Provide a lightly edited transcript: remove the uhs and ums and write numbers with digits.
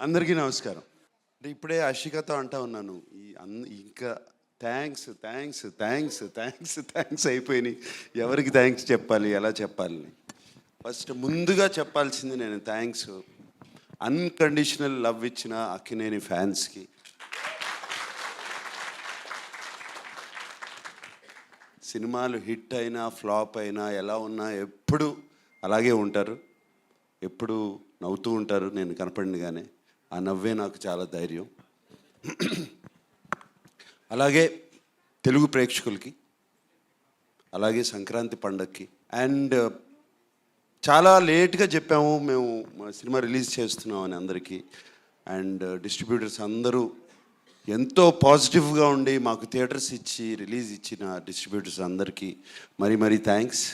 అందరికీ నమస్కారం. అంటే ఇప్పుడే అషికతో అంటా ఉన్నాను. ఇంకా థ్యాంక్స్ అయిపోయినాయి. ఎవరికి థ్యాంక్స్ చెప్పాలి, ఎలా చెప్పాలి? ఫస్ట్ ముందుగా చెప్పాల్సింది నేను థ్యాంక్స్ అన్కండిషనల్ లవ్ ఇచ్చిన అక్కినేని ఫ్యాన్స్కి. సినిమాలు హిట్ అయినా ఫ్లాప్ అయినా ఎలా ఉన్నా ఎప్పుడు అలాగే ఉంటారు, ఎప్పుడు నవ్వుతూ ఉంటారు నేను కనపడినగానే. ఆ నవ్వే నాకు చాలా ధైర్యం. అలాగే తెలుగు ప్రేక్షకులకి, అలాగే సంక్రాంతి పండగకి. అండ్ చాలా లేట్గా చెప్పాము మేము సినిమా రిలీజ్ చేస్తున్నామని అందరికీ. అండ్ డిస్ట్రిబ్యూటర్స్ అందరూ ఎంతో పాజిటివ్గా ఉండి మాకు థియేటర్స్ ఇచ్చి రిలీజ్ ఇచ్చిన డిస్ట్రిబ్యూటర్స్ అందరికీ మరీ థ్యాంక్స్.